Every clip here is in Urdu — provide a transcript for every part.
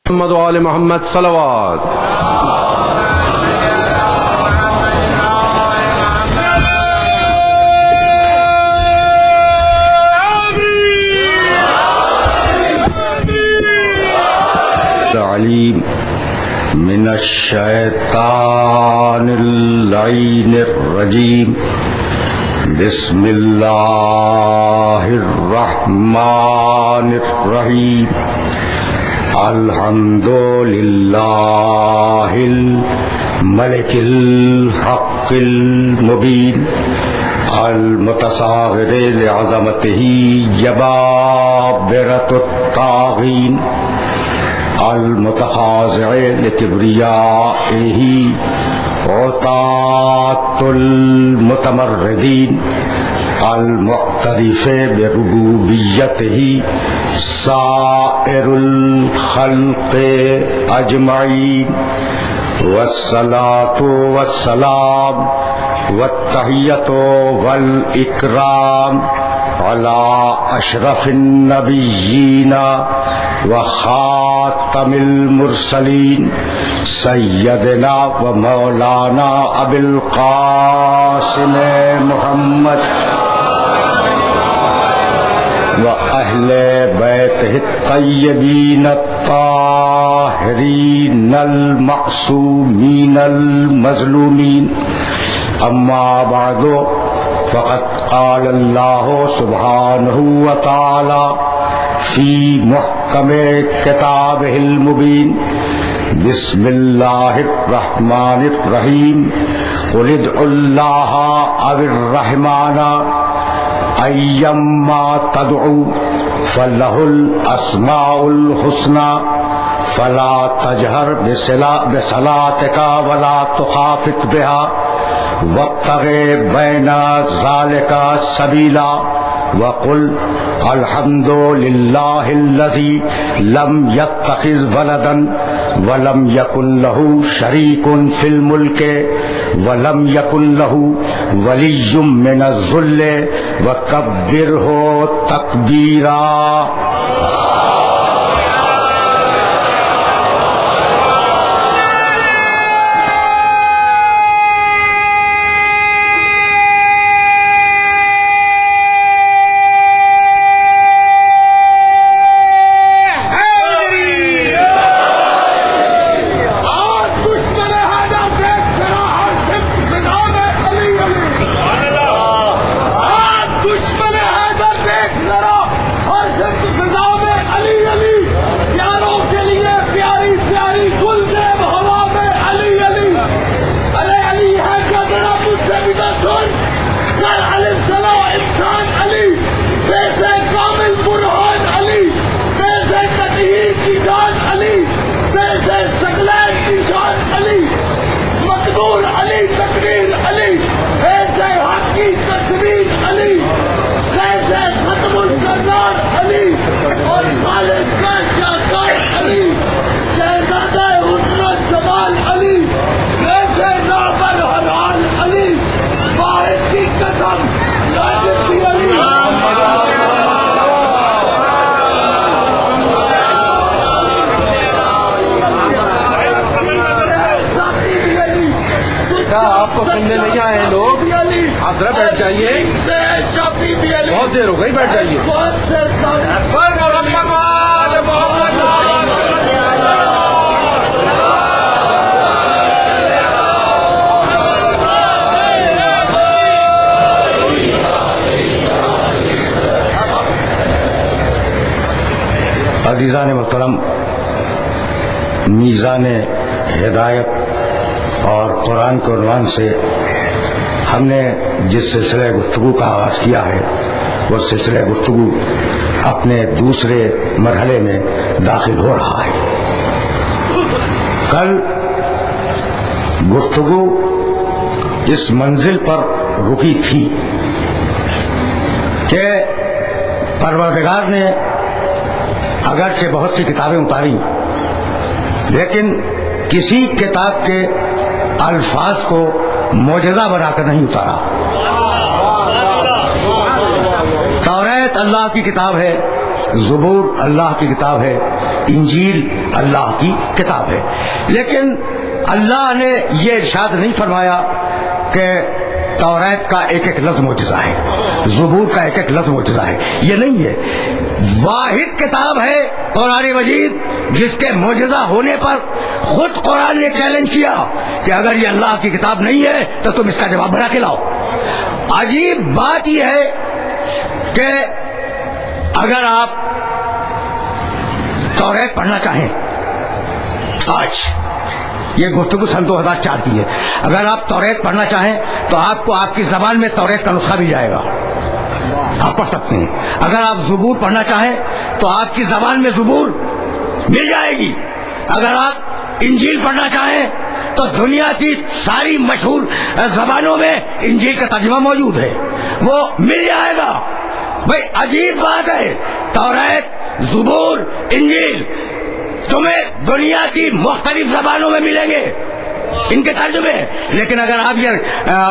محمد وآل محمد صلوات. العليم من الشيطان اللعين الرجيم. بسم الله الرحمن الرحيم. الحمد لله الملك الحق المبين المتصاغر لعظمته جبابرة الطاغين المتخاضع لكبريائه عتاة المتمردين المعترف بربوبيته سائر الخلق أجمعين. والصلاة والسلام والتحية والإكرام على أشرف النبيين وخاتم المرسلين سيدنا ومولانا أبي القاسم محمد وأهل بيته الطيبين الطاهرين المعصومين المظلومين. أما بعد فقد قال الله سبحانه وتعالى في محكم كتابه المبين. بسم الله الرحمن الرحيم. قل ادعوا الله أو الرحمن أيما تدعوا فله الأسماء الحسنى فلا تجهر بصلاتك ولا تخافت بها وابتغ بين ذلك سبيلا وقل الحمد لله الذي لم يتخذ ولدا ولم يكن له شريك في الملك ولم يكن له ولي من الذل وكبره تكبيرا. آپ کو سننے نہیں آئے ہیں لوگ؟ آپ ذرا بیٹھ جائیے، بہت دیر ہو گئی، بیٹھ جائیے. عزیزان محترم، میزان ہدایت اور قرآن کے عنوان سے ہم نے جس سلسلہ گفتگو کا آغاز کیا ہے وہ سلسلہ گفتگو اپنے دوسرے مرحلے میں داخل ہو رہا ہے. کل گفتگو اس منزل پر رکی تھی کہ پروردگار نے اگرچہ بہت سی کتابیں اتاری لیکن کسی کتاب کے الفاظ کو معجزہ بنا کر نہیں اتارا. توریت اللہ کی کتاب ہے، زبور اللہ کی کتاب ہے، انجیل اللہ کی کتاب ہے. لیکن اللہ نے یہ ارشاد نہیں فرمایا کہ توریت کا ایک ایک لفظ معجزہ ہے, زبور کا ایک ایک لفظ معجزہ ہے. یہ نہیں ہے. واحد کتاب ہے قرآن مجید جس کے معجزہ ہونے پر خود قرآن نے چیلنج کیا کہ اگر یہ اللہ کی کتاب نہیں ہے تو تم اس کا جواب بنا کے لاؤ. عجیب بات یہ ہے کہ اگر آپ توریت پڑھنا چاہیں, آج یہ گفتگو سن 2004 کی ہے, اگر آپ توریت پڑھنا چاہیں تو آپ کو آپ کی زبان میں توریت کا نسخہ مل جائے گا, آپ پڑھ سکتے ہیں. اگر آپ زبور پڑھنا چاہیں تو آپ کی زبان میں زبور مل جائے گی. اگر آپ انجیل پڑھنا چاہیں تو دنیا کی ساری مشہور زبانوں میں انجیل کا ترجمہ موجود ہے, وہ مل جائے گا. بھائی عجیب بات ہے, توریت, زبور, انجیل تمہیں دنیا کی مختلف زبانوں میں ملیں گے ان کے ترجمے. لیکن اگر آپ یہ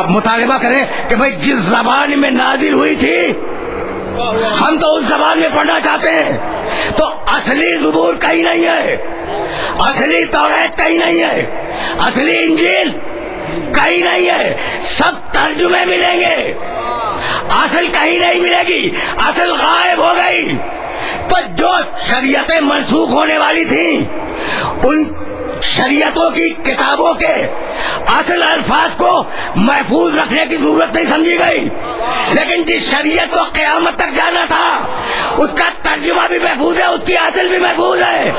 مطالبہ کریں کہ بھائی جس زبان میں نازل ہوئی تھی ہم تو اس زبان میں پڑھنا چاہتے ہیں, تو اصلی زبور کہیں نہیں ہے, اصلی توریت کہیں نہیں ہے, اصلی انجیل کہیں نہیں ہے. سب ترجمے ملیں گے, اصل کہیں نہیں ملے گی, اصل غائب ہو گئی. تو جو شریعتیں منسوخ ہونے والی تھیں ان شریعتوں کی کتابوں کے اصل الفاظ کو محفوظ رکھنے کی ضرورت نہیں سمجھی گئی, لیکن جس شریعت کو قیامت تک جانا تھا اس کا ترجمہ بھی محفوظ ہے, اس کی اصل بھی محفوظ ہے.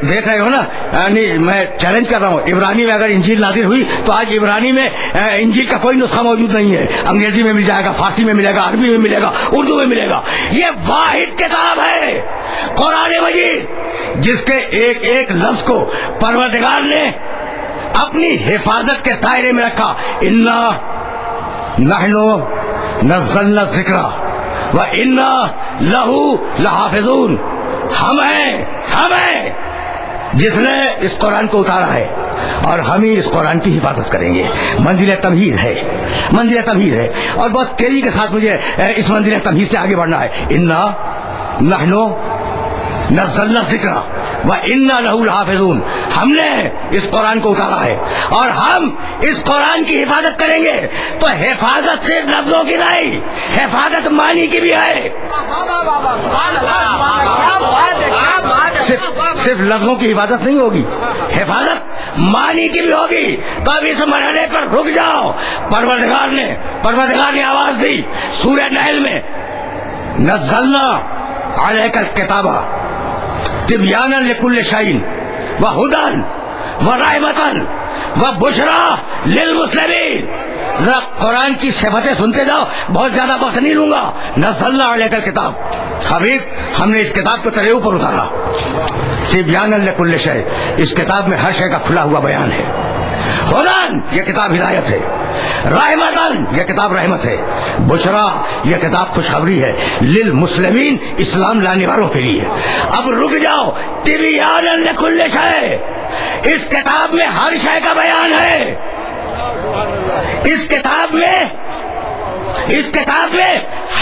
دیکھ رہے ہو نا, یعنی میں چیلنج کر رہا ہوں, عبرانی میں اگر انجیل نازل ہوئی تو آج عبرانی میں انجیل کا کوئی نسخہ موجود نہیں ہے. انگریزی میں مل جائے گا, فارسی میں ملے گا, عربی میں ملے گا, اردو میں ملے گا. یہ واحد کتاب ہے قرآن مجید جس کے ایک ایک لفظ کو پروردگار نے اپنی حفاظت کے دائرے میں رکھا. انا نحن نزلنا الذکر و انا لہو لحافظون. ہم ہیں جس نے اس قرآن کو اتارا ہے اور ہم ہی اس قرآن کی حفاظت کریں گے. منزل تمہید ہے, منزل تمہید ہے, اور بہت تیزی کے ساتھ مجھے اس منزل تمہید سے آگے بڑھنا ہے. انا نحن نزلنا الذکر و انا لہو لحافظون. ہم نے اس قرآن کو اتارا ہے اور ہم اس قرآن کی حفاظت کریں گے. تو حفاظت صرف لفظوں کی نہیں, حفاظت معنی کی بھی ہے. صرف لفظوں کی حفاظت نہیں ہوگی, حفاظت معنی کی بھی ہوگی. تو اب اس مرحلے پر رک جاؤ. پروردگار نے آواز دی سورہ نحل میں, نزلنا علیک الکتاب تبیانا لکل شیء وہدی ورحمۃ وبشری للمسلمین. ذرا قرآن کی صفتیں سنتے جاؤ, بہت زیادہ وقت نہیں لوں گا. نزلنا علیک الکتاب, حبیب ہم نے اس کتاب کو تیرے اوپر اتارا. تبیانا لکل شیء, اس کتاب میں ہر شے کا کھلا ہوا بیان ہے. ہدی, یہ کتاب ہدایت ہے. رحمتن, یہ کتاب رحمت ہے. بشرا, یہ کتاب خوشخبری ہے. للمسلمین, اسلام لانے والوں کے لیے. اب رک جاؤ. تبیانا لکل شیء, اس کتاب میں ہر شے کا بیان ہے. اس کتاب میں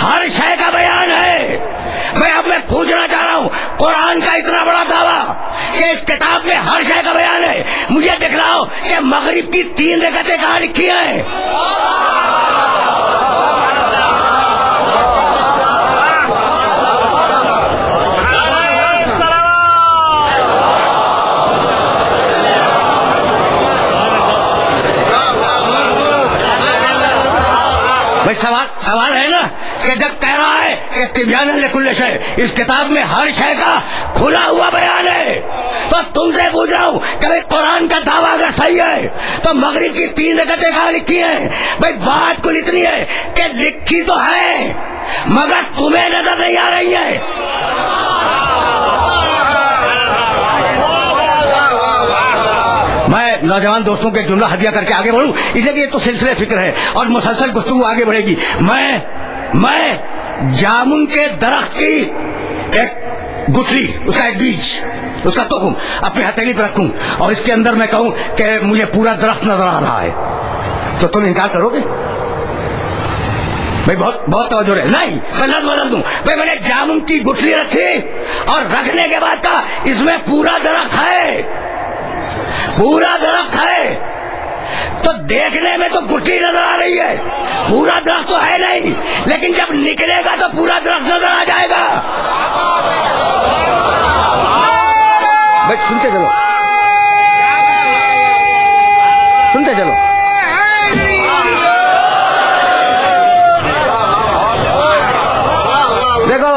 ہر شے کا بیان ہے. اب میں پوچھنا چاہ رہا ہوں, قرآن کا اتنا بڑا دعویٰ کہ اس کتاب میں ہر شے کا بیان ہے, مجھے دکھلاؤ کہ مغرب کی 3 رکعتیں کہاں لکھی ہیں. بھائی سوال ہے نا کہ جب کہہ رہا ہے کہ تبیانا لکل شیء, اس کتاب میں ہر شے کا کھلا ہوا بیان ہے, تو تم سے پوچھ رہا ہوں کہ بھائی قرآن کا دعویٰ اگر صحیح ہے تو مغرب کی 3 رکعتیں کہاں لکھی ہیں. بھائی بات کل اتنی ہے کہ لکھی تو ہے مگر تمہیں نظر نہیں آ رہی ہے. میں نوجوان دوستوں کے جملہ ہدیہ کر کے آگے بڑھوں, اس لیے کہ یہ تو سلسلے فکر ہے اور مسلسل گفتگو آگے بڑھے گی. میں جامن کے درخت کی ایک گٹھلی, اس کا ایک بیج, اس کا تخم اپنے ہتھیلی پہ رکھوں اور اس کے اندر میں کہوں کہ مجھے پورا درخت نظر آ رہا ہے, تو تم انکار کرو گے؟ بھائی بہت توجہ رہے. نہیں میں لفظ بدل دوں بھائی. میں نے جامن کی گٹھلی رکھی اور رکھنے کے بعد کہا اس میں پورا درخت ہے, پورا درخت ہے. تو دیکھنے میں تو گٹھلی نظر آ رہی ہے, پورا درخت تو ہے نہیں, لیکن جب نکلے گا تو پورا درخت نظر آ جائے گا. بھائی سنتے چلو, سنتے چلو. دیکھو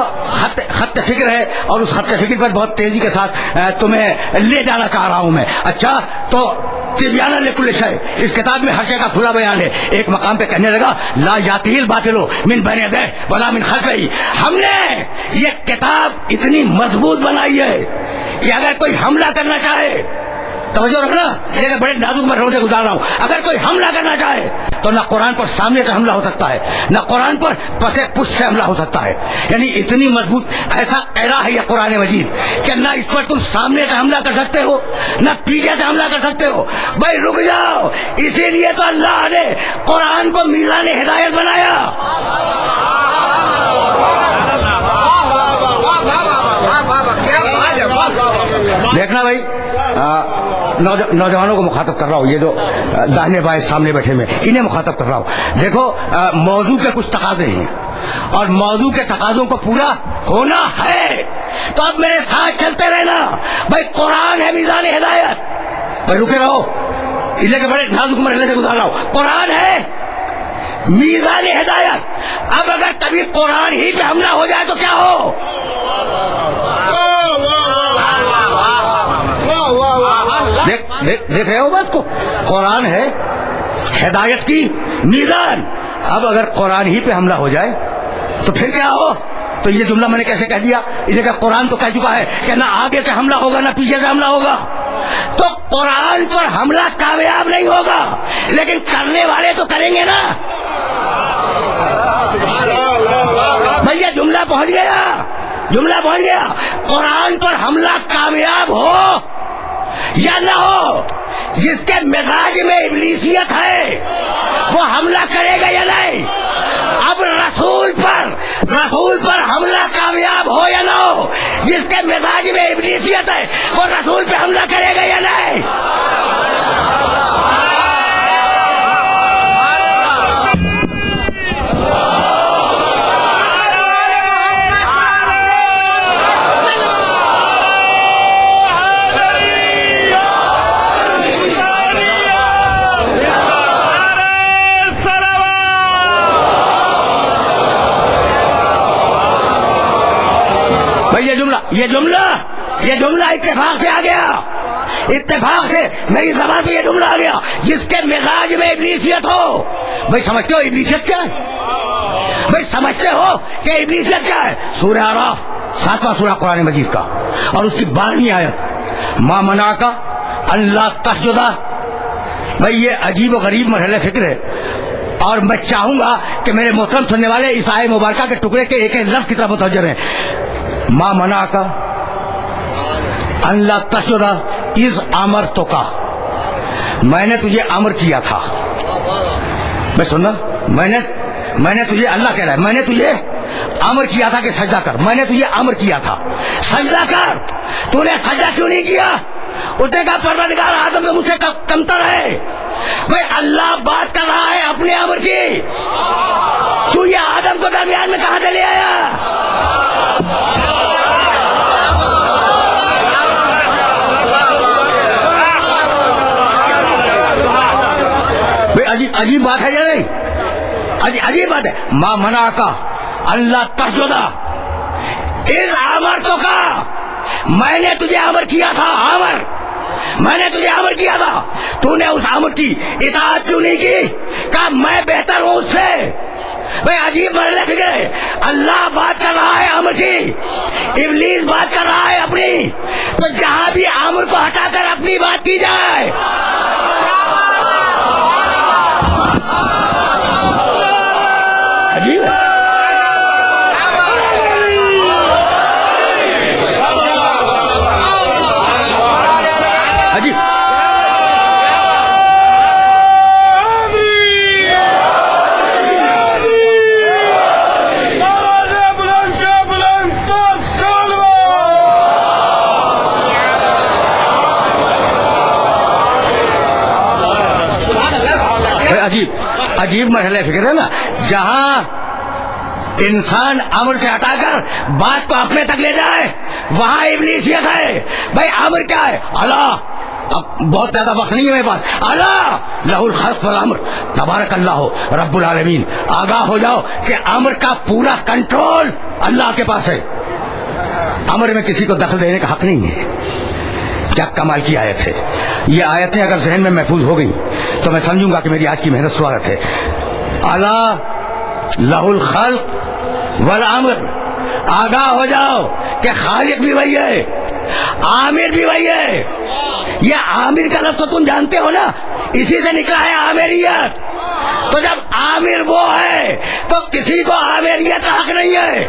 خط فکر ہے اور اس خط فکر پر بہت تیزی کے ساتھ تمہیں لے جانا چاہ رہا ہوں میں. اچھا تو تبیانہ لکل شیء, اس کتاب میں ہر شے کا کھلا بیان ہے. ایک مقام پہ کہنے لگا لا یاتیہ الباطل من بین یدیہ ولا من خلفہ. ہم نے یہ کتاب اتنی مضبوط بنائی ہے کہ اگر کوئی حملہ کرنا چاہے, توجہ رکھنا, یہ بڑے نازک مرحلوں سے گزار رہا ہوں, اگر کوئی حملہ کرنا چاہے تو نہ قرآن پر سامنے سے حملہ ہو سکتا ہے, نہ قرآن پر پس پشت سے حملہ ہو سکتا ہے. یعنی اتنی مضبوط ایسا قیرا ہے یہ قرآن مجید کہ نہ اس پر تم سامنے سے حملہ کر سکتے ہو نہ پیچھے سے حملہ کر سکتے ہو. بھائی رک جاؤ, اسی لیے تو اللہ نے قرآن کو میزان ہدایت بنایا. دیکھنا بھائی, نوجوانوں کو مخاطب کر رہا ہوں, یہ جو داہنے بائیں سامنے بیٹھے میں انہیں مخاطب کر رہا ہوں. دیکھو موضوع کے کچھ تقاضے ہیں اور موضوع کے تقاضوں کو پورا ہونا ہے تو اب میرے ساتھ چلتے رہنا. بھائی قرآن ہے میزان ہدایت. بھائی رکے رہو, انہیں کے بڑے نازک مرحلے سے گزار رہا ہوں. قرآن ہے میزان ہدایت. اب اگر کبھی قرآن ہی پہ حملہ ہو جائے تو کیا ہو؟ دیکھ رہے ہو بات کو, قرآن ہے ہدایت کی میزان. اب اگر قرآن ہی پہ حملہ ہو جائے تو پھر کیا ہو؟ تو یہ جملہ میں نے کیسے کہہ دیا؟ یہ کہ قرآن تو کہہ چکا ہے کہ نہ آگے سے حملہ ہوگا نہ پیچھے سے حملہ ہوگا. تو قرآن پر حملہ کامیاب نہیں ہوگا, لیکن کرنے والے تو کریں گے نا. بھیا جملہ پہنچ گیا, جملہ پہنچ گیا. قرآن پر حملہ کامیاب ہو یا نہ ہو, جس کے مزاج میں ابلیسیت ہے وہ حملہ کرے گا یا نہیں. اب رسول پر حملہ کامیاب ہو یا نہ ہو, جس کے مزاج میں ابلیسیت ہے وہ رسول پہ حملہ کرے گا یا نہیں. یہ جملہ اتفاق سے آ گیا, اتفاق سے میری زبان پہ یہ جملہ آ گیا, جس کے مزاج میں ابلیسیت ہو. بھائی سمجھتے ہو ابلیسیت کیا ہے؟ بھائی سمجھتے ہو کہ ابلیسیت کیا ہے؟ سورہ اعراف 7واں سورہ قرآن مجید کا اور اس کی 12ویں آیت, ما منعک الا تسجد. بھائی یہ عجیب و غریب مرحلہ فکر ہے, اور میں چاہوں گا کہ میرے محترم سننے والے اس آیت مبارکہ کے ٹکڑے کے ایک ایک لفظ کی طرف متوجہ رہیں. ما منعک ان لا تسجد اذ امرتک, میں نے تجھے امر کیا تھا. میں سننا, میں نے تجھے, اللہ کہہ رہا ہے میں نے تجھے امر کیا تھا کہ سجدہ کر. میں نے تجھے امر کیا تھا سجدہ کر, تو نے سجدہ کیوں نہیں کیا؟ اس نے کہا پروردگار آدم تو مجھ سے کمتر ہے. بھائی اللہ بات کر رہا ہے اپنے امر کی, تو یہ آدم کو درمیان میں کہاں سے لے آیا؟ عجیب بات ہے یا نہیں؟ عجیب بات ہے. ما منعک اللہ تسجد اذ امرتک, میں نے تجھے امر کیا تھا, میں نے تجھے امر کیا تھا, تو نے اس امر کی اطاعت کیوں نہیں کی؟ کہا میں بہتر ہوں اس سے. بھائی عجیب مرحلہ فکر ہے. اللہ بات کر رہا ہے امر کی, ابلیس بات کر رہا ہے اپنی, تو جہاں بھی امر کو ہٹا کر اپنی بات کی جائے. عجیب ہے. عجیب. عجیب مرحلہ فکر ہے نا، جہاں انسان امر سے ہٹا کر بات کو اپنے تک لے جائے وہاں ابلیسیت ہے. بھائی امر کیا ہے؟ اللہ. اب بہت زیادہ وقت نہیں ہے میرے پاس. اللہ لہ الخلق والامر، تبارک اللہ رب العالمین. آگاہ ہو جاؤ کہ امر کا پورا کنٹرول اللہ کے پاس ہے، امر میں کسی کو دخل دینے کا حق نہیں ہے. کیا کمال کی آیت ہے یہ. آیتیں اگر ذہن میں محفوظ ہو گئی تو میں سمجھوں گا کہ میری آج کی محنت سوارت ہے. اللہ لہ الخلق والامر. آگاہ ہو جاؤ کہ خالق بھی وہی ہے، عامر بھی وہی ہے. یہ عامر کا لفظ تو تم جانتے ہو نا، اسی سے نکلا ہے عامریت. تو جب عامر وہ ہے تو کسی کو عامریت کا حق نہیں ہے.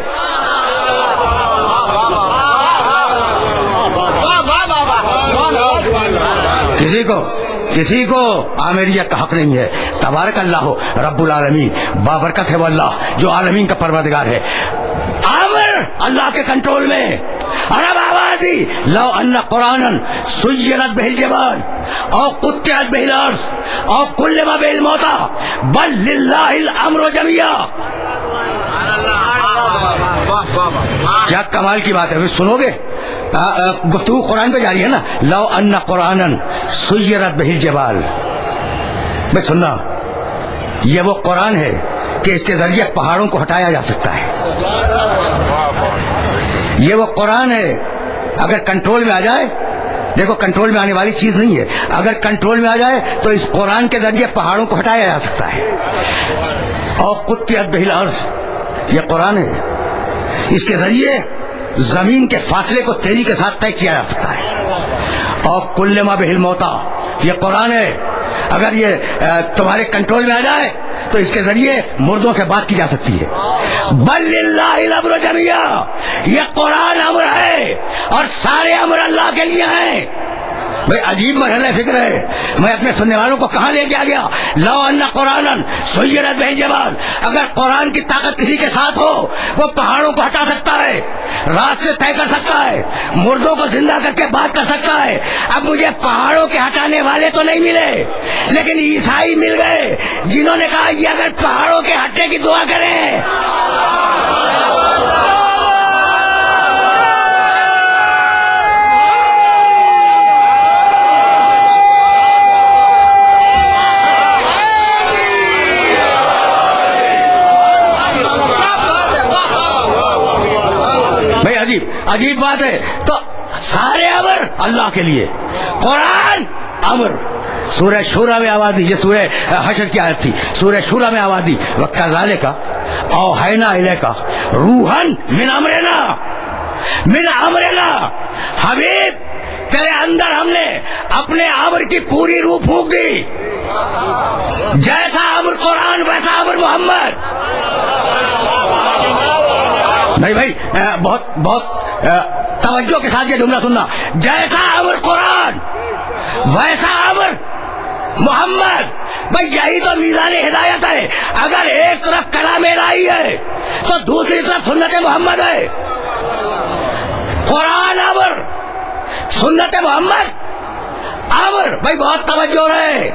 کسی کو عامریت کا حق نہیں ہے. تبارک اللہ رب العالمین. بابرکت ہے وہ اللہ جو عالمین کا پروردگار ہے. عامر اللہ کے کنٹرول میں. ارب آوازی لو ان قرآنا سیرت بہ الجبال او قطعت بہ الارض او کلم بہ الموتى بل للہ الامر جميعا. کیا کمال کی بات ہے. پھر سنو گے گفتگو قرآن پہ جاری ہے نا. لو ان قرآنا سیرت بہ الجبال. میں سننا، یہ وہ قرآن ہے کہ اس کے ذریعے پہاڑوں کو ہٹایا جا سکتا ہے. یہ وہ قرآن ہے اگر کنٹرول میں آ جائے. دیکھو کنٹرول میں آنے والی چیز نہیں ہے. اگر کنٹرول میں آ جائے تو اس قرآن کے ذریعے پہاڑوں کو ہٹایا جا سکتا ہے. اور قطعت بہ الارض، یہ قرآن ہے، اس کے ذریعے زمین کے فاصلے کو تیزی کے ساتھ طے کیا جا سکتا ہے. اور کلم بہ الموتى، یہ قرآن ہے، اگر یہ تمہارے کنٹرول میں آ جائے تو اس کے ذریعے مردوں سے بات کی جا سکتی ہے. بل للہ الامر جميعا. یہ قرآن امر ہے اور سارے امر اللہ کے لیے ہیں. بھئی عجیب مرحلہ فکر ہے. میں اپنے سننے والوں کو کہاں لے کے آ گیا. لو ان قرآنا سیرت بہ الجبال. اگر قرآن کی طاقت کسی کے ساتھ ہو وہ پہاڑوں کو ہٹا سکتا ہے، رات سے طے کر سکتا ہے، مردوں کو زندہ کر کے بات کر سکتا ہے. اب مجھے پہاڑوں کے ہٹانے والے تو نہیں ملے لیکن عیسائی مل گئے جنہوں نے کہا یہ اگر پہاڑوں کے ہٹنے کی دعا کریں. عجیب بات ہے. تو سارے امر اللہ کے لیے. قرآن امر. سورہ شورى میں آواز دی، یہ سورہ حشر کی آیت تھی. سورہ شورى میں آواز دی وَكَذَلِكَ أَوْحَيْنَا إِلَيْكَ رُوحًا مِنْ أَمْرِنَا. من امرنا. حبیب تیرے اندر ہم نے اپنے امر کی پوری روح پھونک دی. جیسا امر قرآن ویسا امر محمد. نہیں بھائی بہت توجہ کے ساتھ یہ جملہ سننا. جیسا امر قرآن ویسا امر محمد. بھائی یہی تو میزان ہدایت ہے. اگر ایک طرف کلام الہی ہے تو دوسری طرف سنت محمد ہے. قرآن امر، سنت محمد امر. بھائی بہت توجہ رہے،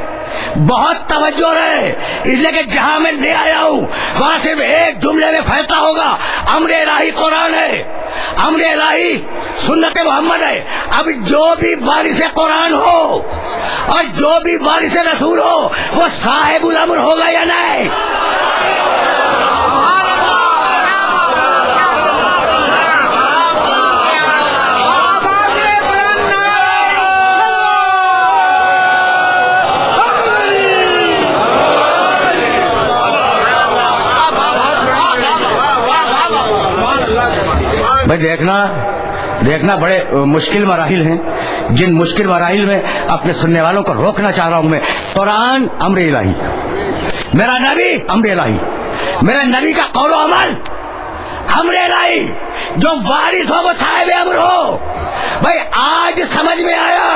بہت توجہ رہے. اس لیے کہ جہاں میں لے آیا ہوں وہاں صرف ایک جملے میں فیصلہ ہوگا. امر الہی قرآن ہے، امر الہی سنت محمد ہے. اب جو بھی وارث قرآن ہو اور جو بھی وارث رسول ہو وہ صاحب الامر ہوگا یا نہیں؟ بھائی دیکھنا بڑے مشکل مراحل ہیں. جن مشکل مراحل میں اپنے سننے والوں کو روکنا چاہ رہا ہوں میں. قرآن امر الہی، میرا نبی امر الہی، میرے نبی کا قول و عمل امر الہی. جو وارث ہو وہ صاحب امر ہو. بھائی آج سمجھ میں آیا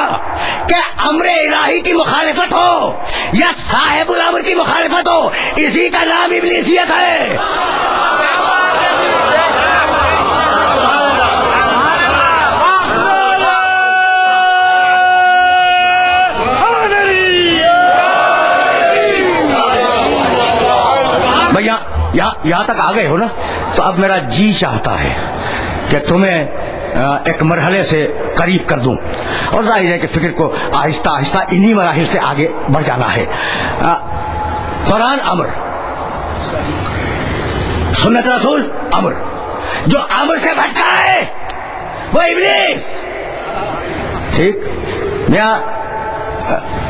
کہ امر الہی کی مخالفت ہو یا صاحب الامر کی مخالفت ہو اسی کا نام ابلیسیت ہے. یہاں تک آ گئے ہو نا، تو اب میرا جی چاہتا ہے کہ تمہیں ایک مرحلے سے قریب کر دوں، اور ظاہر ہے کہ فکر کو آہستہ آہستہ انہی مراحل سے آگے بڑھ جانا ہے۔ قرآن امر، سنت رسول امر، جو امر سے بھٹکا ہے وہ ابلیس۔ ٹھیک، میں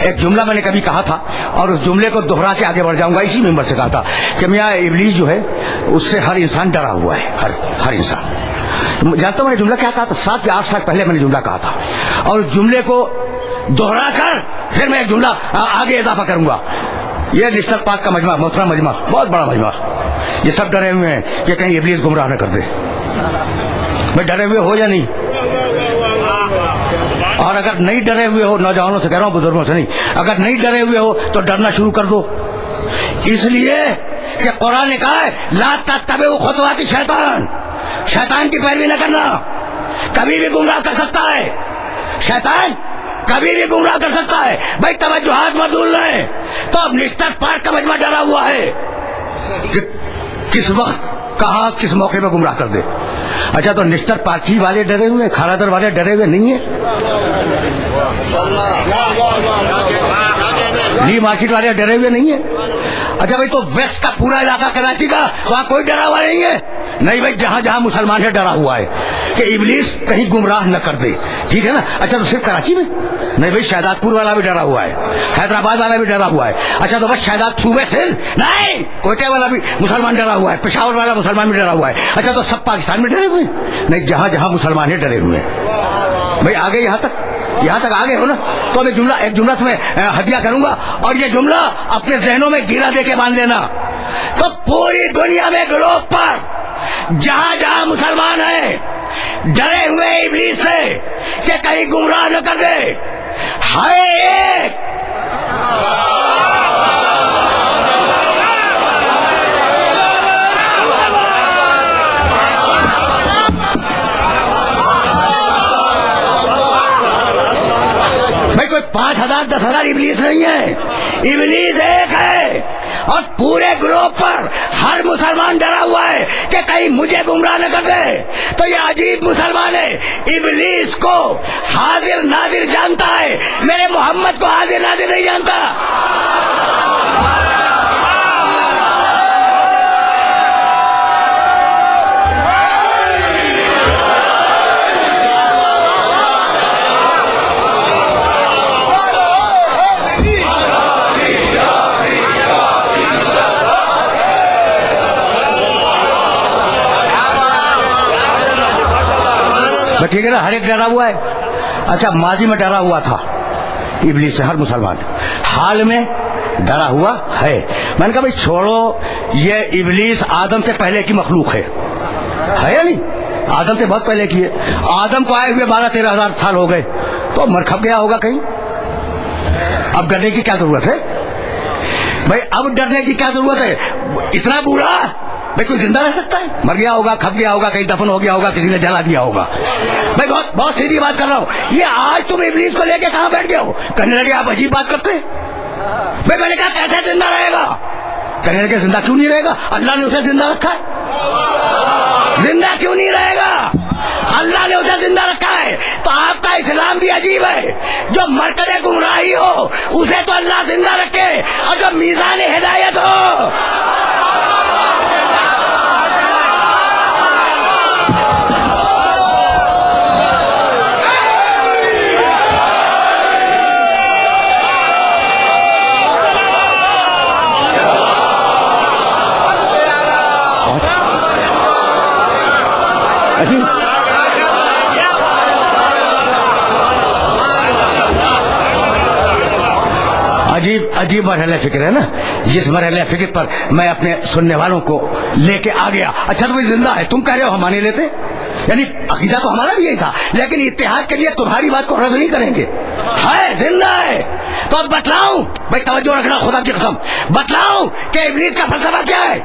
ایک جملہ میں نے کبھی کہا تھا اور اس جملے کو دوہرا کے آگے بڑھ جاؤں گا، اسی ممبر سے کہا تھا کہ میاں ابلیس جو ہے اس سے ہر انسان ڈرا ہوا ہے، ہر انسان۔ جانتا ہوں میں نے جملہ کیا کہا تھا؟ 7 یا 8 سال پہلے میں نے جملہ کہا تھا، اور اس جملے کو دوہرا کر پھر میں ایک جملہ آگے اضافہ کروں گا۔ یہ نیشنل پارک کا مجمع، محترم مجمع، بہت بڑا مجمع، یہ سب ڈرے ہوئے ہیں کہ کہیں ابلیس گمراہ نہ کر دے۔ میں ڈرے ہوئے ہو یا نہیں؟ اور اگر نہیں ڈرے ہوئے ہو، نوجوانوں سے کہہ رہا ہوں، بزرگوں سے نہیں، اگر نہیں ڈرے ہوئے ہو تو ڈرنا شروع کر دو، اس لیے کہ قرآن نے کہا ہے لا تتبعوا خطوات شیطان، شیطان کی پیروی نہ کرنا، کبھی بھی گمراہ کر سکتا ہے شیطان، کبھی بھی گمراہ کر سکتا ہے۔ بھائی توجہات مت بھول رہے، تو اب نیشنل پارک کا مجمع ڈرا ہوا ہے کہ کس وقت کہاں کس موقع میں گمراہ کر دے۔ اچھا، تو نیشنل پارک ہی والے ڈرے ہوئے، کھارا در والے ڈرے ہوئے نہیں ہیں، نی مارکیٹ والے ڈرے ہوئے نہیں ہیں۔ اچھا بھائی، تو ویسٹ کا پورا علاقہ کراچی کا، وہاں کوئی ڈرا ہوا نہیں ہے؟ نہیں بھائی، جہاں جہاں مسلمان ہے ڈرا ہوا ہے کہ ابلیس کہیں گمراہ نہ کر دے، ٹھیک ہے نا؟ اچھا، تو صرف کراچی میں نہیں بھائی، شہزاد پور والا بھی ڈرا ہوا ہے، حیدرآباد والا بھی ڈرا ہوا ہے۔ اچھا، تو بس شہزاد صوبے سے نہیں، کوئٹہ والا بھی مسلمان ڈرا ہوا ہے، پشاور والا مسلمان بھی ڈرا ہوا ہے۔ اچھا، تو سب پاکستان میں ڈرے ہوئے نہیں، جہاں جہاں مسلمان ہیں ڈرے ہوئے ہیں۔ بھائی آگے یہاں تک آگے ہو نا، تو ایک جملہ تمہیں ہدیہ کروں گا، اور یہ جملہ اپنے ذہنوں میں گرا دے کے باندھ لینا۔ تو پوری دنیا میں گلوب پر جہاں جہاں مسلمان ہیں ڈرے ہوئے ابلیس سے کہ کہیں گمراہ نہ کر دے، ہائے ایک بھائی، کوئی 5,000 10,000 ابلیس نہیں ہے، ابلیس ایک ہے، اور پورے گروپ پر ہر مسلمان ڈرا ہوا ہے کہ کہیں مجھے گمراہ نہ کر دے۔ تو یہ عجیب مسلمان ہے، ابلیس کو حاضر ناظر جانتا ہے، میرے محمد کو حاضر ناظر نہیں جانتا۔ ٹھیک ہے نا، ہر ایک ڈرا ہوا ہے۔ اچھا، ماضی میں ڈرا ہوا تھا ابلیس سے ہر مسلمان، حال میں ڈرا ہوا ہے۔ میں نے کہا بھائی چھوڑو، یہ ابلیس آدم سے پہلے کی مخلوق ہے یا نہیں؟ آدم سے بہت پہلے کی ہے، آدم کو آئے ہوئے 12-13 ہزار سال ہو گئے، تو مر کھپ گیا ہوگا کہیں۔ اب ڈرنے کی کیا ضرورت ہے بھائی؟ اب ڈرنے کی کیا ضرورت ہے؟ اتنا برا بھائی کوئی زندہ رہ سکتا ہے؟ مر گیا ہوگا، کھپ گیا ہوگا، کہیں دفن ہو گیا ہوگا، کسی نے جلا دیا ہوگا۔ میں بہت سیدھی بات کر رہا ہوں، یہ آج تم ابلیس کو لے کے کہاں بیٹھ گئے ہو؟ کہنے لگے آپ عجیب بات کرتے بھائی۔ میں نے کہا کیسے زندہ رہے گا؟ کہنے لگے زندہ کیوں نہیں رہے گا؟ اللہ نے اسے زندہ رکھا ہے۔ زندہ کیوں نہیں رہے گا؟ اللہ نے اسے زندہ رکھا ہے۔ تو آپ کا اسلام بھی عجیب ہے، جو مرکز گمراہی ہو اسے تو اللہ زندہ رکھے، اور جو میزان ہدایت ہو عجیب مرحلہ فکر ہے نا، جس مرحلہ فکر پر میں اپنے سننے والوں کو لے کے آ گیا۔ اچھا تو زندہ ہے، تم کہہ رہے ہو ہم مانے لیتے، یعنی عقیدہ تو ہمارا بھی یہی تھا، لیکن اتحاد کے لیے تمہاری بات کو رد نہیں کریں گے۔ ہے زندہ ہے، تو اب بتلاؤں بھائی، توجہ رکھنا، خدا کی قسم بتلاؤں کہ ابلیس کا فلسفہ کیا ہے۔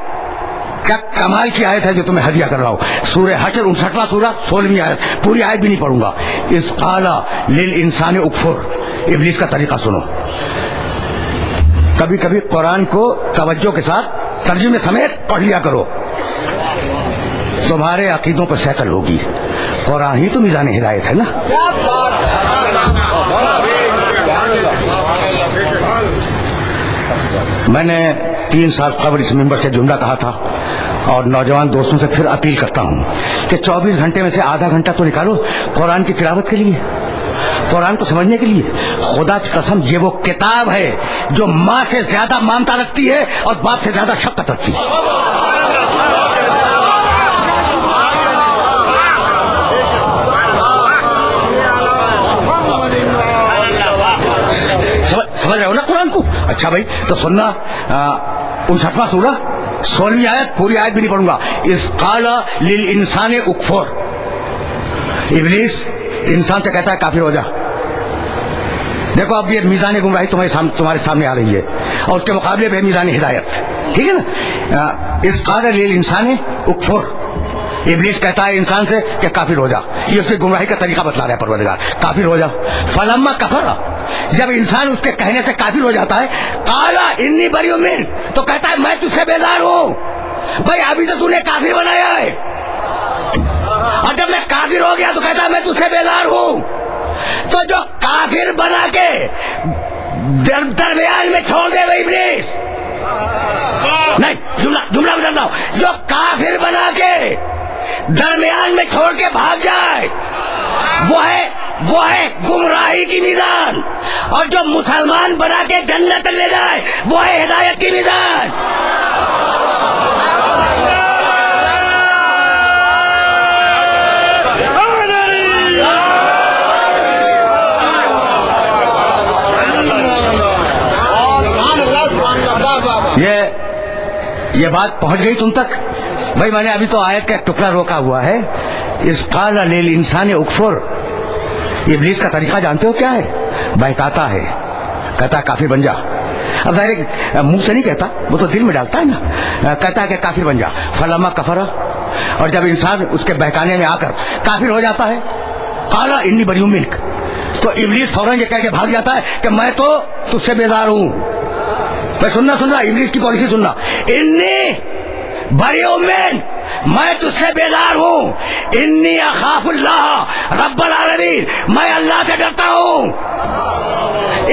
کیا کمال کی آیت ہے جو تمہیں ہدیہ کر رہا ہوں، سورہ حشر 59واں سورہ 16ویں آیت، پوری آیت بھی نہیں پڑھوں گا۔ اذ قال للانسان اکفر، ابلیس کا طریقہ سنو۔ کبھی کبھی قرآن کو توجہ کے ساتھ ترجمے سمیت پڑھ لیا کرو. تمہارے عقیدوں پر سیکل ہوگی. قرآن ہی تو میزان ہدایت ہے نا. میں نے 3 سال قبل اس ممبر سے جملہ کہا تھا اور نوجوان دوستوں سے پھر اپیل کرتا ہوں کہ 24 گھنٹے میں سے آدھا گھنٹہ تو نکالو قرآن کی تلاوت کے لیے, قرآن کو سمجھنے کے لیے. خدا کی قسم یہ وہ کتاب ہے جو ماں سے زیادہ مامتا رکھتی ہے اور باپ سے زیادہ شفقت رکھتی ہے. سمجھ رہے ہو نا قرآن کو؟ اچھا بھائی تو سننا 59واں سورہ 16ویں آیت, پوری آیت بھی نہیں پڑھوں گا. اذ قال للانسان اکفر, ابلیس انسان سے کہتا ہے کافر ہو جا. دیکھو اب یہ میزان گمراہی تمہارے سامنے آ رہی ہے اور اس کے مقابلے میں میزان ہدایت, ٹھیک ہے نا. اذ قال للانسان اکفر, ابلیس کہتا ہے انسان سے کہ کافر ہو جا. یہ اس کی گمراہی کا طریقہ بتلا رہا ہے پروردگار, کافر ہو جا. فلما کفر, جب انسان اس کے کہنے سے کافر ہو جاتا ہے, قال انی بریء منک, تو کہتا ہے میں تجھ سے بیزار ہوں. بھائی ابھی تو نے کافر بنایا ہے, اور جب میں کافر ہو گیا تو کہتا ہے میں تجھ سے بیزار ہوں. تو جو کافر بنا کے درمیان میں چھوڑ دے وہی ابلیس, نہیں جملہ بدلتا ہوں, جو کافر بنا کے درمیان میں چھوڑ کے بھاگ جائے وہ ہے گمراہی کی میزان, اور جو مسلمان بنا کے جنت لے جائے وہ ہے ہدایت کی میزان. یہ بات پہنچ گئی تم تک؟ بھائی میں نے ابھی تو آیت کا ایک ٹکڑا روکا ہوا ہے. اذ قال للانسان اکفر, ابلیس کا طریقہ جانتے ہو کیا ہے؟ بہکاتا ہے, کہتا ہے کافر بن جا. اب ظاہر منہ سے نہیں کہتا, وہ تو دل میں ڈالتا ہے نا, کہتا ہے کہ کافر بن جا. فلما کفر, اور جب انسان اس کے بہکانے میں آ کر کافر ہو جاتا ہے, قال انی بریء منک, تو ابلیس فوراً یہ کہہ کے بھاگ جاتا ہے کہ میں تو تجھ سے بیزار ہوں. میں سننا ابلیس کی پالیسی سننا, انی بریء منک, میں تجھ سے بیزار ہوں. انی اخاف اللہ رب العالمین, میں اللہ سے ڈرتا ہوں.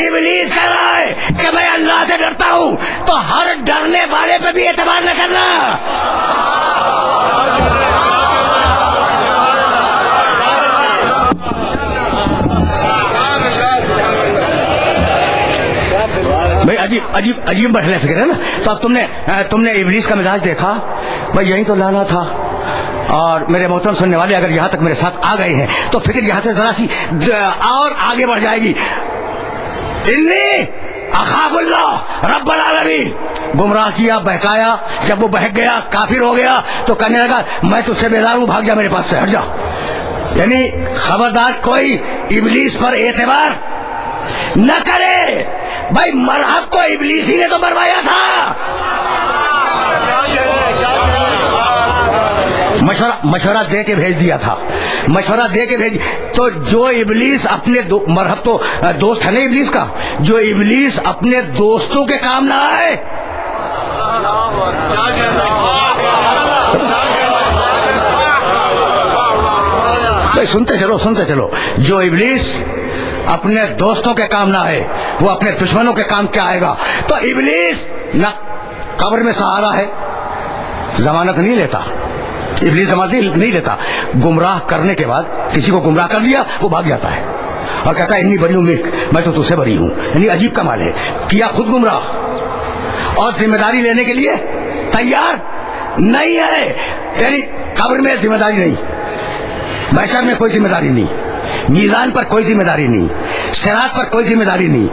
ابلیس کہہ رہا ہے کہ میں اللہ سے ڈرتا ہوں, تو ہر ڈرنے والے پہ بھی اعتبار نہ کرنا. بھائی عجیب مرحلہ فکر ہے نا. تو اب تم نے ابلیس کا مزاج دیکھا, بھائی یہی تو لانا تھا. اور میرے محترم سننے والے اگر یہاں تک میرے ساتھ آ گئے ہیں تو فکر یہاں سے ذرا سی اور آگے بڑھ جائے گی. انی اخاف اللہ رب العالمین, گمراہ کیا, بہکایا, جب وہ بہک گیا کافر ہو گیا تو کہنے لگا میں تجھ سے بیزار ہوں, بھاگ جا میرے پاس سے, ہٹ جا. یعنی خبردار کوئی ابلیس پر اعتبار نہ کرے. بھائی مرحب کو ابلیس ہی نے تو مروایا تھا. مشورہ دے کے بھیج دیا تھا, مشورہ دے کے بھیج. تو جو ابلیس اپنے مرحب تو دوست ہے نا ابلیس کا, جو ابلیس اپنے دوستوں کے کام نہ آئے. بھائی سنتے چلو, جو ابلیس اپنے دوستوں کے کام نہ آئے وہ اپنے دشمنوں کے کام کیا آئے گا. تو ابلیس نہ قبر میں سہارا ہے, ضمانت نہیں لیتا. ابلیس ضمانت نہیں لیتا. گمراہ کرنے کے بعد کسی کو گمراہ کر دیا وہ بھاگ جاتا ہے اور کہتا ہے انی بریء منک, میں تو تجھ سے بری ہوں. یعنی عجیب کمال ہے, کیا خود گمراہ اور ذمہ داری لینے کے لیے تیار نہیں ہے. یعنی قبر میں ذمہ داری نہیں, محشر میں کوئی ذمہ داری نہیں, میزان پر کوئی ذمہ داری نہیں, صراط پر کوئی ذمہ داری نہیں,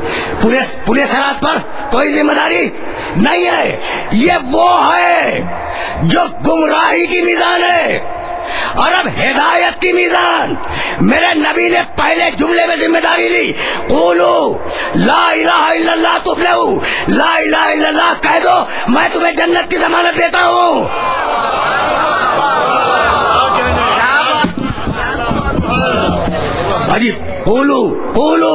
پورے صراط پر کوئی ذمہ داری نہیں ہے. یہ وہ ہے جو گمراہی کی میزان ہے. اور اب ہدایت کی میزان, میرے نبی نے پہلے جملے میں ذمہ داری لی, قولو لا الہ الا اللہ تفلحوا, لا الہ الا اللہ کہہ دو میں تمہیں جنت کی ضمانت دیتا ہوں. قولو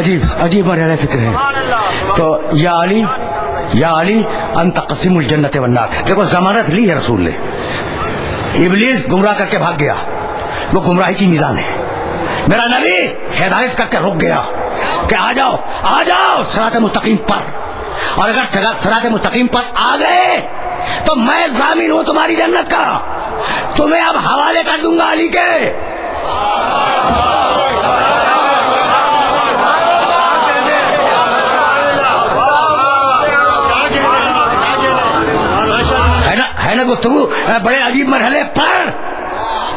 عجیب عجیب مرحلہ فکر ہے. تو یا علی انت قسم الجنت والنار. دیکھو ضمانت لی ہے رسول نے. ابلیس گمراہ کر کے بھاگ گیا, وہ گمراہی کی میزان ہے. میرا نبی ہدایت کر کے رک گیا کہ آ جاؤ صراط مستقیم پر. اور اگر صراط مستقیم پر آ گئے تو میں ضامن ہوں تمہاری جنت کا. تمہیں اب حوالے کر دوں گا علی کے. ہے نا گفتگو بڑے عجیب مرحلے پر.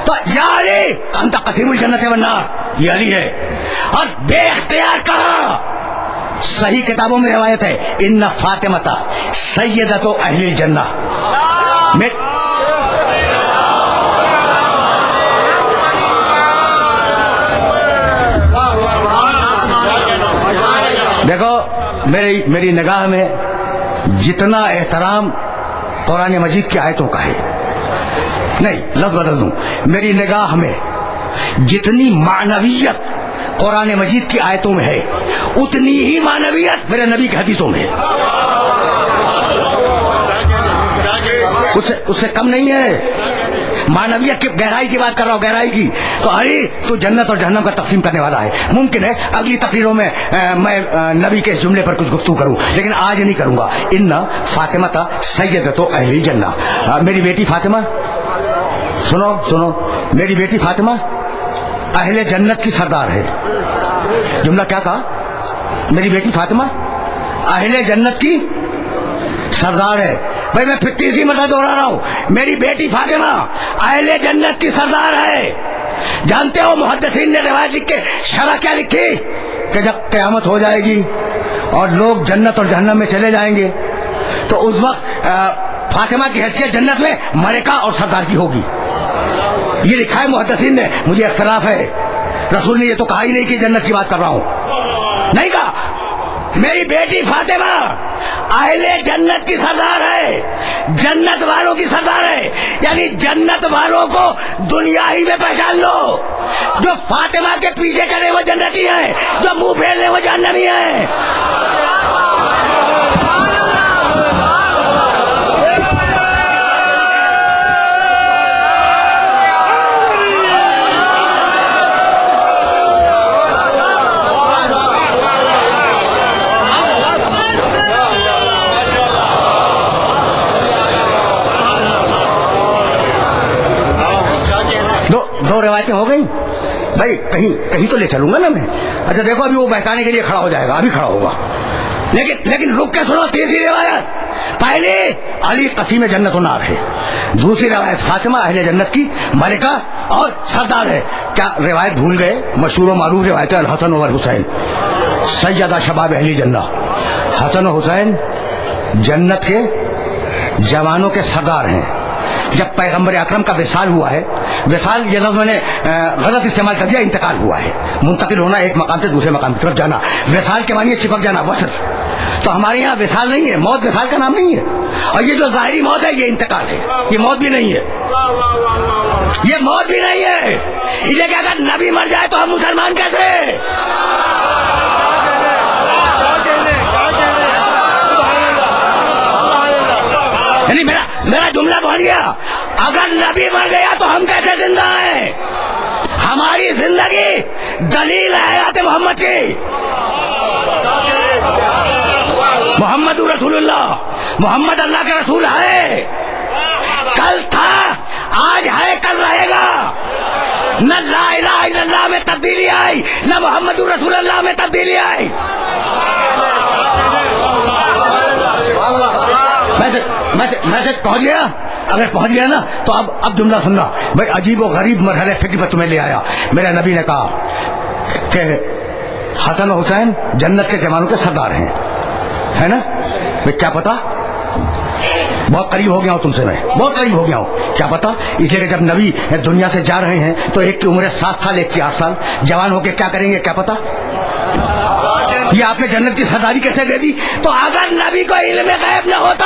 تو یا علی انت قسیم الجنت والنار, یہ علی ہے. اور بے اختیار کہا. صحیح کتابوں میں روایت ہے ان فاطمہ سیدۃ اہل الجنہ. دیکھو میری نگاہ میں جتنا احترام قرآن مجید کی آیتوں کا ہے, نہیں لفظ بدل دوں, میری نگاہ میں جتنی معنویت قرآن مجید کی آیتوں میں ہے اتنی ہی معنویت میرے نبی کی حدیثوں میں ہے. اس سے کم نہیں ہے. معنویت کی گہرائی کی بات کر رہا ہوں, گہرائی کی. تو علی تو جنت اور جہنم کا تقسیم کرنے والا ہے. ممکن ہے اگلی تقریروں میں میں نبی کے اس جملے پر کچھ گفتگو کروں, لیکن آج نہیں کروں گا. ان فاطمہ سیدۃ اہل الجنہ. میری بیٹی فاطمہ, سنو, میری بیٹی فاطمہ اہل جنت کی سردار ہے. جملہ کیا کہا؟ میری بیٹی فاطمہ اہل جنت کی سردار ہے. بھائی میں پھر تیسری مرتبہ دوہرا رہا ہوں, میری بیٹی فاطمہ اہل جنت کی سردار ہے. جانتے ہو محدثین نے روایت لکھ کے شرح کیا لکھی کہ جب قیامت ہو جائے گی اور لوگ جنت اور جہنم میں چلے جائیں گے تو اس وقت فاطمہ کی حیثیت جنت میں ملکہ اور سردار کی ہوگی. یہ لکھا ہے محدثین نے, مجھے اختلاف ہے. رسول نے یہ تو کہا ہی نہیں کہ جنت کی بات کر رہا ہوں, نہیں کہا. میری بیٹی فاطمہ اہل جنت کی سردار ہے, جنت والوں کی سردار ہے. یعنی جنت والوں کو دنیا ہی میں پہچان لو. جو فاطمہ کے پیچھے کرے وہ جنتی ہیں, جو منہ پھیر لے وہ جہنمی ہیں. دو روایتیں ہو گئی. بھائی کہیں تو لے چلوں گا نا میں. اچھا دیکھو ابھی وہ بہکانے کے لیے کھڑا ہو جائے گا, ابھی کھڑا ہوگا, لیکن رک کے سنو. تیسری روایت, پہلے علی قسیم جنت و نار ہے. دوسری روایت فاطمہ اہل جنت کی ملکہ اور سردار ہے. کیا روایت بھول گئے؟ مشہور و معروف روایت ہے الحسن و حسین سیدہ شباب اہل جنہ. حسن و حسین جنت کے جوانوں کے سردار ہیں. جب پیغمبر اکرم کا وصال ہوا ہے, وصال یہ لفظ میں نے غلط استعمال کر دیا, انتقال ہوا ہے, منتقل ہونا, ایک مقام سے دوسرے مقام کی طرف جانا. وصال کے معنی چپک جانا, وصل. تو ہمارے یہاں وصال نہیں ہے, موت وصال کا نام نہیں ہے. اور یہ جو ظاہری موت ہے یہ انتقال ہے, یہ موت بھی نہیں ہے, یہ موت بھی نہیں ہے. اس لیے کہ اگر نبی مر جائے تو ہم مسلمان کیسے؟ یعنی میرا جملہ بولیے, اگر نبی مر گیا تو ہم کیسے زندہ ہیں؟ ہماری زندگی دلیل ہے حیات محمد کی. محمد رسول اللہ, محمد اللہ کے رسول ہے. کل تھا, آج ہے, کل رہے گا. نہ لا الہ الا اللہ میں تبدیلی آئی, نہ محمد رسول اللہ میں تبدیلی آئی. میسج پہنچ گیا؟ اگر پہنچ گیا نا تو اب جملہ سننا. بھائی عجیب و غریب مرحلے فکر پر تمہیں لے آیا. میرے نبی نے کہا کہ حسن و حسین جنت کے جوانوں کے سردار ہیں, ہے نا. بھائی کیا پتا, بہت قریب ہو گیا ہوں تم سے, میں بہت قریب ہو گیا ہوں. کیا پتا, اس لیے کہ جب نبی دنیا سے جا رہے ہیں تو ایک کی عمر 7 سال, ایک کی 8 سال. جوان ہو کے کیا کریں گے کیا پتا. یہ آپ نے جنت کی سرداری کیسے دے دی؟ تو اگر نبی کو علم غیب نہ ہوتا,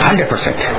100%,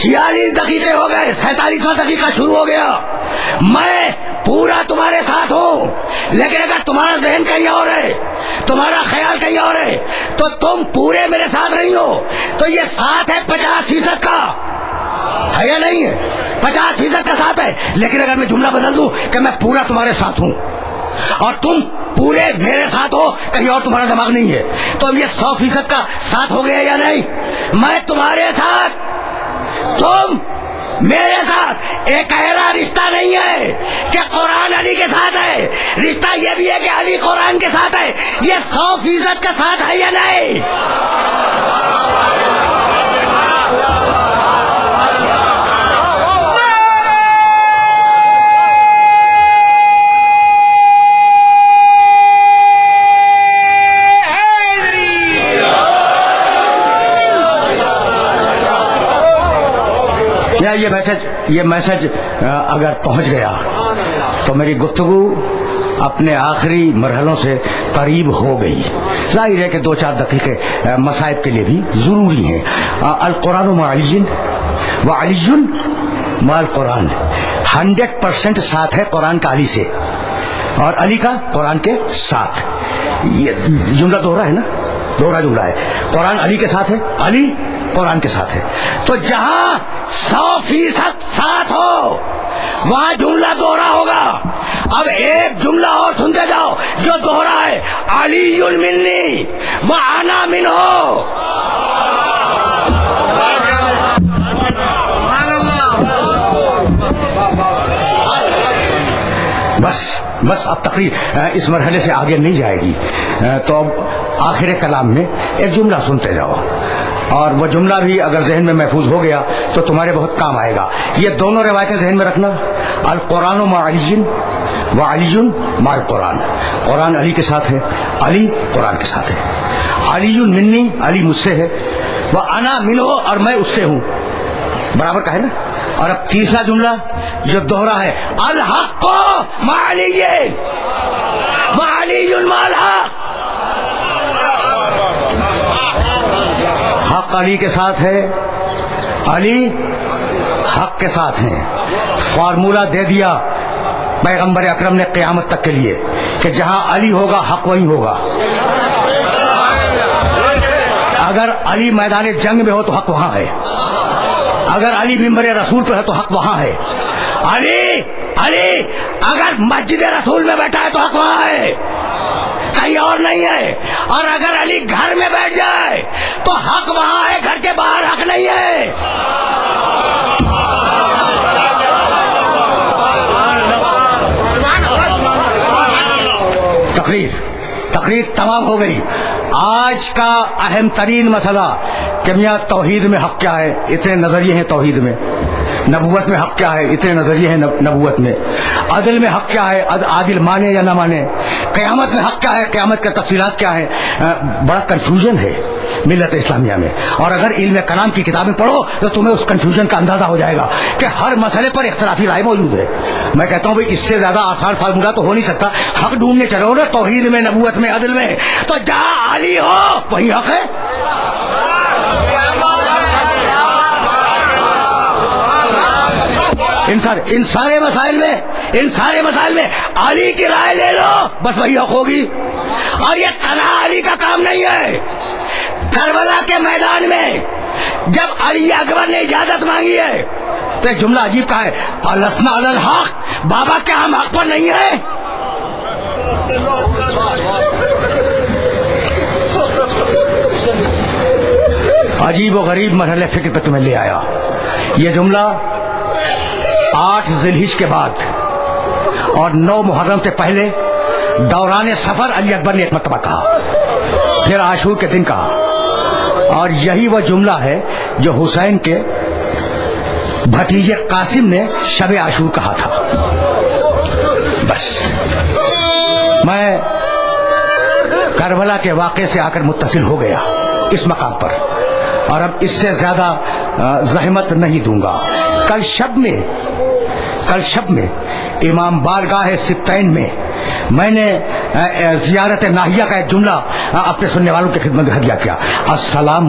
46 دقیقے ہو گئے, 47واں دقیقہ شروع ہو گیا. میں پورا تمہارے ساتھ ہوں, لیکن اگر تمہارا ذہن کہیں اور ہے, تمہارا خیال کہیں اور ہے, تو تم پورے میرے ساتھ نہیں ہو. تو یہ ساتھ ہے 50% کا, ہے یا نہیں ہے؟ 50% کا ساتھ ہے. لیکن اگر میں جملہ بدل دوں کہ میں پورا تمہارے ساتھ ہوں اور تم پورے میرے ساتھ ہو, کہیں اور تمہارا دماغ نہیں ہے, تو اب یہ 100% کا ساتھ ہو گیا یا نہیں؟ میں تمہارے ساتھ, تم میرے ساتھ. ایک ایسا رشتہ نہیں ہے کہ قرآن علی کے ساتھ ہے, رشتہ یہ بھی ہے کہ علی قرآن کے ساتھ ہے. یہ 100% کا ساتھ ہے یا نہیں؟ یہ میسج اگر پہنچ گیا تو میری گفتگو اپنے آخری مرحلوں سے قریب ہو گئی. ظاہر ہے کہ 2-4 دقیقے مصائب کے لیے بھی ضروری ہیں. القرآن مع علی و علی مع القرآن, 100% ساتھ ہے قرآن کا علی سے, اور علی کا قرآن کے ساتھ. یہ جملہ دوہرا ہے نا, دوہرا جملہ ہے. قرآن علی کے ساتھ ہے, علی قرآن کے ساتھ ہے. تو جہاں 100% ساتھ ہو وہاں جملہ دوہرا ہوگا. اب ایک جملہ اور سنتے جاؤ جو دوہرا ہے, علی منی و انا منہ. بس اب تقریر اس مرحلے سے آگے نہیں جائے گی. تو اب آخر کلام میں ایک جملہ سنتے جاؤ, اور وہ جملہ بھی اگر ذہن میں محفوظ ہو گیا تو تمہارے بہت کام آئے گا. یہ دونوں روایتیں ذہن میں رکھنا, القرآن مع علی و علی مع القرآن. قرآن علی کے ساتھ ہے, علی قرآن کے ساتھ ہے. علی منی, علی مجھ سے ہے, وہ انا منہ, اور میں اس سے ہوں, برابر کا ہے نا. اور اب تیسرا جملہ جو دوہرا ہے, الحق مع علی و علی مع الحق. حق علی کے ساتھ ہے, علی حق کے ساتھ ہیں. فارمولہ دے دیا پیغمبر اکرم نے قیامت تک کے لیے کہ جہاں علی ہوگا حق وہیں ہوگا. اگر علی میدان جنگ میں ہو تو حق وہاں ہے, اگر علی منبر رسول پہ ہے تو حق وہاں ہے. علی اگر مسجد رسول میں بیٹھا ہے تو حق وہاں ہے, کہیں اور نہیں ہے. اور اگر علی گھر میں بیٹھ جائے تو حق وہاں ہے, گھر کے باہر حق نہیں ہے. تقریر تمام ہو گئی. آج کا اہم ترین مسئلہ کہ میاں توحید میں حق کیا ہے, اتنے نظریے ہیں توحید میں. نبوت میں حق کیا ہے, اتنے نظریے ہیں نبوت میں. عدل میں حق کیا ہے, عادل مانے یا نہ مانے. قیامت میں حق کیا ہے, قیامت کا تفصیلات کیا ہے. بڑا کنفیوژن ہے ملت اسلامیہ میں. اور اگر علم کلام کی کتابیں پڑھو تو تمہیں اس کنفیوژن کا اندازہ ہو جائے گا کہ ہر مسئلے پر اختلافی رائے موجود ہے. میں کہتا ہوں بھائی اس سے زیادہ آسان فارمولہ تو ہو نہیں سکتا. حق ڈھونڈنے چلو نا, توحید میں, نبوت میں, عدل میں, تو جہاں علی ہو وہی حق ہے. ان سارے مسائل میں علی کی رائے لے لو, بس وہی حق ہوگی. اور یہ تنہا علی کا کام نہیں ہے. کربلا کے میدان میں جب علی اکبر نے اجازت مانگی ہے تو ایک جملہ عجیب کا ہے, الاسنا علی الحق, بابا کیا ہم حق پر نہیں ہے؟ عجیب و غریب مرحلے فکر پہ تمہیں لے آیا. یہ جملہ 8 ذی الحجہ کے بعد اور 9 محرم سے پہلے دوران سفر علی اکبر نے ایک مرتبہ کہا, پھر عاشور کے دن کہا. اور یہی وہ جملہ ہے جو حسین کے بھتیجے قاسم نے شب عاشور کہا تھا. بس میں کربلا کے واقعے سے آ کر متصل ہو گیا اس مقام پر, اور اب اس سے زیادہ زحمت نہیں دوں گا. کل شب میں امام بارگاہ ستین میں نے زیارت ناہیہ کا ایک جملہ اپنے سننے والوں کی خدمت میں ہدیہ کیا. السلام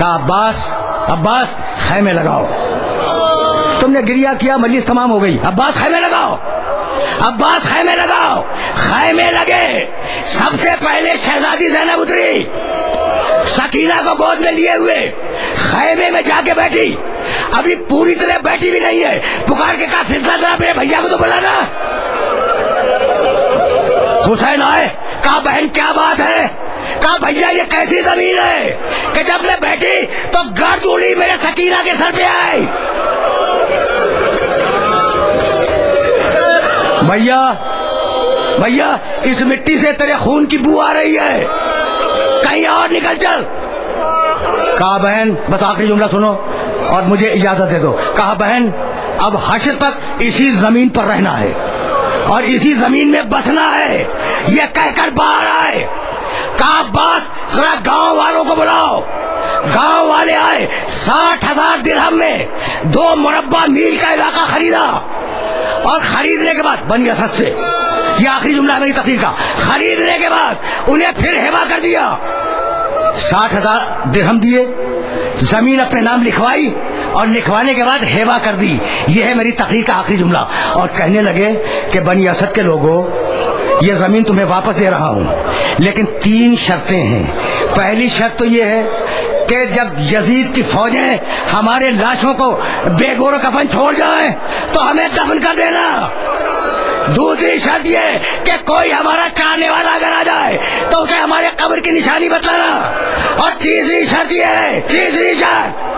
کہا عباس عباس خیمے لگاؤ. تم نے گریا کیا, مجلس تمام ہو گئی. عباس خیمے لگاؤ, عباس خیمے لگاؤ. خیمے لگے. سب سے پہلے شہزادی زینب اتری, سکینہ کو گود میں لیے ہوئے خیمے میں جا کے بیٹھی. ابھی پوری طرح بیٹھی بھی نہیں ہے, پکار کے کہا فضلہ ذرا اپنے بھیا کو تو بلانا. حسین آئے, کہا بہن کیا بات ہے؟ کہا بھیا یہ کیسی زمین ہے کہ جب میں بیٹھی تو گرد اڑی میرے سکینہ کے سر پہ آئی. بھیا بھیا اس مٹی سے تیرے خون کی بو آ رہی ہے, کہیں اور نکل چل. کہا بہن بس آخری جملہ سنو اور مجھے اجازت دے دو. کہا بہن اب حشر تک اسی زمین پر رہنا ہے اور اسی زمین میں بسنا ہے, یہ کہہ کر باہر آئے. کہا بات ذرا گاؤں والوں کو بلاؤ. گاؤں والے آئے, 60,000 درہم میں 2 مربع میل کا علاقہ خریدا اور خریدنے کے بعد بنی اسد سے, یہ آخری جملہ ہے میری تقریر کا, خریدنے کے بعد انہیں پھر ہیوا کر دیا. 60,000 درہم دیے, زمین اپنے نام لکھوائی اور لکھوانے کے بعد ہیوا کر دی. یہ ہے میری تقریر کا آخری جملہ. اور کہنے لگے کہ بنی اسد کے لوگوں یہ زمین تمہیں واپس دے رہا ہوں, لیکن 3 شرطیں ہیں. پہلی شرط تو یہ ہے کہ جب یزید کی فوجیں ہمارے لاشوں کو بے گور و کفن چھوڑ جائیں تو ہمیں دفن کر دینا. دوسری شرط یہ کہ کوئی ہمارا چاہنے والا اگر آ جائے تو اسے ہمارے قبر کی نشانی بتلانا. اور تیسری شرط یہ ہے, تیسری شرط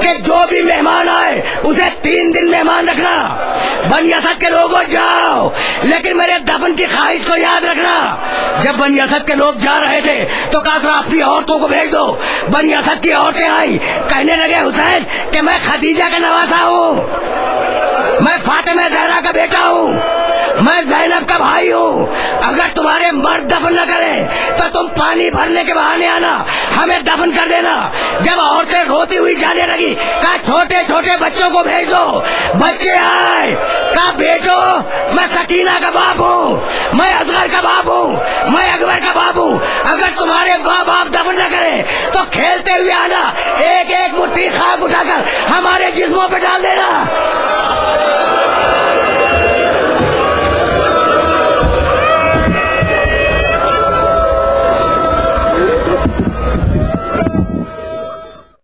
کہ جو بھی مہمان آئے اسے 3 دن مہمان رکھنا. بنی اسد کے لوگوں جاؤ, لیکن میرے دفن کی خواہش کو یاد رکھنا. جب بنی اسد کے لوگ جا رہے تھے تو کہا تھا اپنی عورتوں کو بھیج دو. بنی اسد کی عورتیں آئی, کہنے لگے حسین کہ میں خدیجہ کا نواسا ہوں, میں فاطمہ زہرا کا بیٹا ہوں, میں زینب کا بھائی ہوں. اگر تمہارے مرد دفن نہ کریں تو تم پانی بھرنے کے بہانے آنا, ہمیں دفن کر دینا. جب عورتیں روتی ہوئی جانے لگی کہا چھوٹے چھوٹے بچوں کو بھیج دو. بچے آئے, کہا بیٹو میں سکینہ کا باپ ہوں, میں اصغر کا باپ ہوں, میں اکبر کا باپ ہوں. اگر تمہارے ماں باپ دفن نہ کریں تو کھیلتے ہوئے آنا, ایک ایک مٹھی خاک اٹھا کر ہمارے جسموں پہ ڈال دینا.